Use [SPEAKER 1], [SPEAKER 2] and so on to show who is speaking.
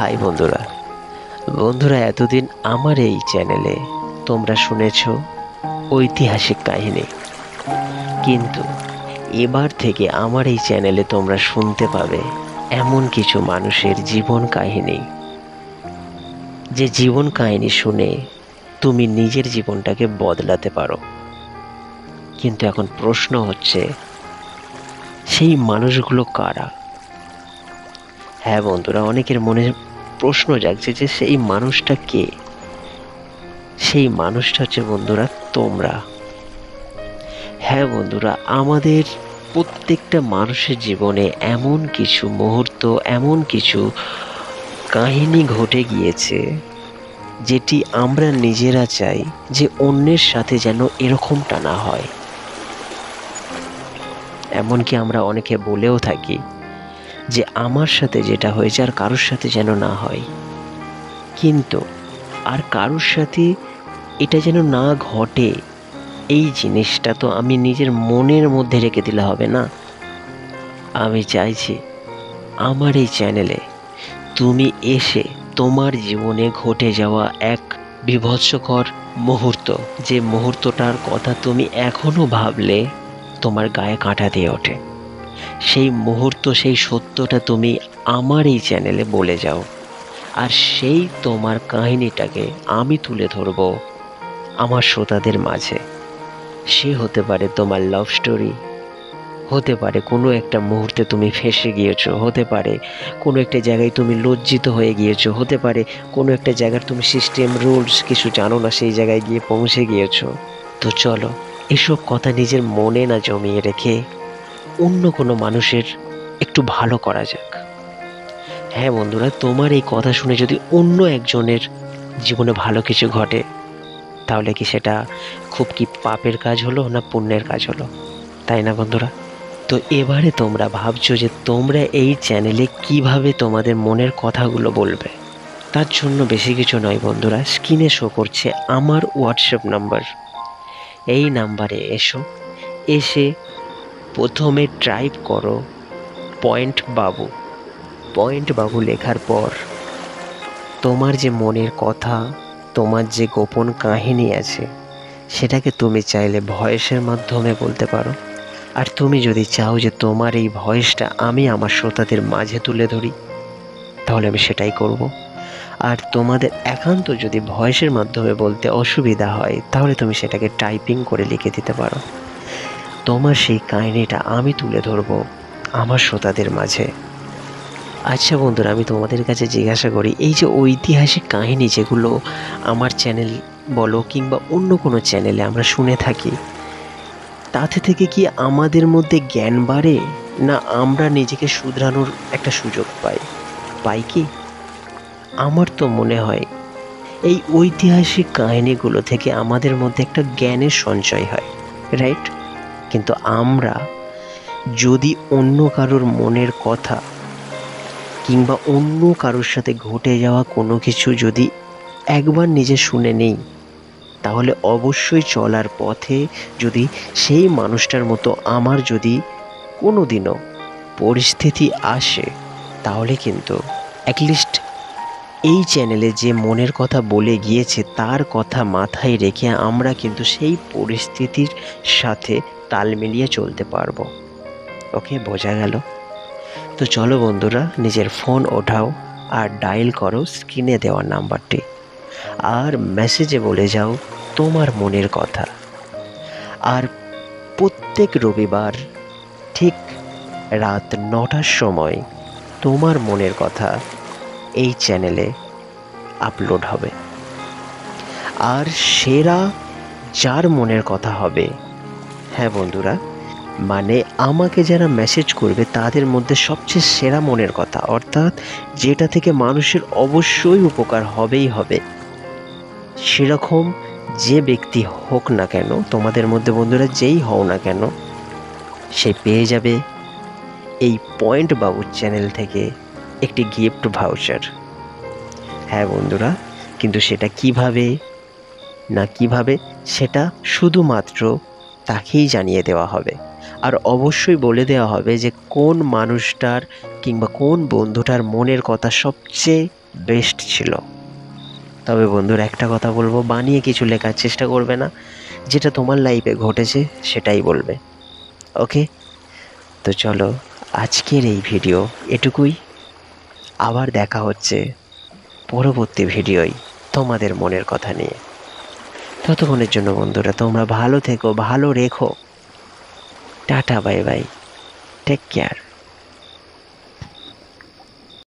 [SPEAKER 1] High বন্ধুরা। বন্ধুরা, এতদিন আমার এই চ্যানেলে তোমরা শুনেছ ঐতিহাসিক কাহিনী, কিন্তু এবার থেকে আমার এই চ্যানেলে তোমরা শুনতে পাবে এমন কিছু মানুষের জীবন কাহিনী, যে জীবন কাহিনী শুনে তুমি নিজের জীবনটাকে বদলাতে পারো। কিন্তু এখন প্রশ্ন হচ্ছে, সেই মানুষগুলো কারা? হ্যাঁ বন্ধুরা, অনেকের মনে প্রশ্ন জাগছে যে সেই মানুষটা কে। সেই মানুষটা হচ্ছে বন্ধুরা তোমরা। হ্যাঁ বন্ধুরা, আমাদের প্রত্যেকটা মানুষের জীবনে এমন কিছু মুহূর্ত, এমন কিছু কাহিনী ঘটে গিয়েছে যেটি আমরা নিজেরা চাই যে অন্যের সাথে যেন এরকমটা না হয়। এমনকি আমরা অনেকে বলেও থাকি যে আমার সাথে যেটা হয়েছে আর কারোর সাথে যেন না হয়। কিন্তু আর কারোর সাথে এটা যেন না ঘটে, এই জিনিসটা তো আমি নিজের মনের মধ্যে রেখে দিলে হবে না। আমি চাইছি আমার এই চ্যানেলে তুমি এসে তোমার জীবনে ঘটে যাওয়া এক বীভৎসকর মুহূর্ত, যে মুহূর্তটার কথা তুমি এখনো ভাবলে তোমার গায়ে কাঁটা দিয়ে ওঠে, সেই মুহূর্ত, সেই সত্যটা তুমি আমার এই চ্যানেলে বলে যাও। আর সেই তোমার কাহিনীটাকে আমি তুলে ধরবো আমার শ্রোতাদের মাঝে। সে হতে পারে তোমার লাভ স্টোরি, হতে পারে কোনো একটা মুহূর্তে তুমি ফেঁসে গিয়েছো, হতে পারে কোনো একটা জায়গায় তুমি লজ্জিত হয়ে গিয়েছো, হতে পারে কোনো একটা জায়গার তুমি সিস্টেম রুলস কিছু জানো না, সেই জায়গায় গিয়ে পৌঁছে গিয়েছো। তো চলো, এসব কথা নিজের মনে না জমিয়ে রেখে অন্য কোনো মানুষের একটু ভালো করা যাক। হ্যাঁ বন্ধুরা, তোমার এই কথা শুনে যদি অন্য একজনের জীবনে ভালো কিছু ঘটে, তাহলে কি সেটা খুব কি পাপের কাজ হলো না পুণ্যের কাজ হলো? তাই না বন্ধুরা? তো এবারে তোমরা ভাবছো যে তোমরা এই চ্যানেলে কিভাবে তোমাদের মনের কথাগুলো বলবে। তার জন্য বেশি কিছু নয় বন্ধুরা, স্ক্রিনে শো করছে আমার হোয়াটসঅ্যাপ নাম্বার। এই নাম্বারে এসো, এসে প্রথমে টাইপ করো পয়েন্ট বাবু। পয়েন্ট বাবু লেখার পর তোমার যে মনের কথা, তোমার যে গোপন কাহিনী আছে, সেটাকে তুমি চাইলে ভয়েসের মাধ্যমে বলতে পারো। আর তুমি যদি চাও যে তোমার এই ভয়েসটা আমি আমার শ্রোতাদের মাঝে তুলে ধরি, তাহলে আমি সেটাই করব। আর তোমাদের একান্ত যদি ভয়েসের মাধ্যমে বলতে অসুবিধা হয়, তাহলে তুমি সেটাকে টাইপিং করে লিখে দিতে পারো। তোমার সেই কাহিনীটা আমি তুলে ধরবো আমার শ্রোতাদের মাঝে। আচ্ছা বন্ধুরা, আমি তোমাদের কাছে জিজ্ঞাসা করি, এই যে ঐতিহাসিক কাহিনী যেগুলো আমার চ্যানেল বলো কিংবা অন্য কোনো চ্যানেলে আমরা শুনে থাকি, তাতে থেকে কি আমাদের মধ্যে জ্ঞান বাড়ে, না আমরা নিজেকে শুধরানোর একটা সুযোগ পাই কি? আমার তো মনে হয় এই ঐতিহাসিক কাহিনীগুলো থেকে আমাদের মধ্যে একটা জ্ঞানের সঞ্চয় হয়, রাইট? কিন্তু আমরা যদি অন্য কারোর মনের কথা কিংবা অন্য কারোর সাথে ঘটে যাওয়া কোনো কিছু যদি একবার নিজে শুনে নেই, তাহলে অবশ্যই চলার পথে যদি সেই মানুষটার মতো আমার যদি কোনো দিনও পরিস্থিতি আসে, তাহলে কিন্তু অ্যাটলিস্ট এই চ্যানেলে যে মনের কথা বলে গিয়েছে তার কথা মাথায় রেখে আমরা কিন্তু সেই পরিস্থিতির সাথে তাল মিলিয়ে চলতে পারবো। ওকে, বোঝা গেল? তো চলো বন্ধুরা, নিজের ফোন ওঠাও আর ডায়াল করো স্ক্রিনে দেওয়া নাম্বারটি, আর মেসেজে বলে যাও তোমার মনের কথা। আর প্রত্যেক রবিবার ঠিক রাত 9টার সময় তোমার মনের কথা এই চ্যানেলে আপলোড হবে। আর সেরা যার মনের কথা হবে, হ্যাঁ বন্ধুরা, মানে আমাকে যারা মেসেজ করবে তাদের মধ্যে সবচেয়ে সেরা মনের কথা, অর্থাৎ যেটা থেকে মানুষের অবশ্যই উপকার হবেই হবে, সেরকম যে ব্যক্তি হোক না কেন, তোমাদের মধ্যে বন্ধুরা যেই হও না কেন, সে পেয়ে যাবে এই পয়েন্ট বাবুর চ্যানেল থেকে একটি গিফট ভাউচার। হ্যাঁ বন্ধুরা, কিন্তু সেটা কিভাবে সেটা শুধুমাত্র তাকেই জানিয়ে দেওয়া হবে। আর অবশ্যই বলে দেওয়া হবে যে কোন মানুষটার কিংবা কোন বন্ধুটার মনের কথা সবচেয়ে বেস্ট ছিল। তবে বন্ধুরা একটা কথা বলবো, বানিয়ে কিছু লেখার চেষ্টা করবে না, যেটা তোমার লাইফে ঘটেছে সেটাই বলবে। ওকে, তো চলো আজকের এই ভিডিও এটুকুই। আবার দেখা হচ্ছে পরবর্তী ভিডিওয় তোমাদের মনের কথা নিয়ে। ততক্ষণের জন্য বন্ধুরা তোমরা ভালো থেকো, ভালো রেখো। Tata, bye bye, take care.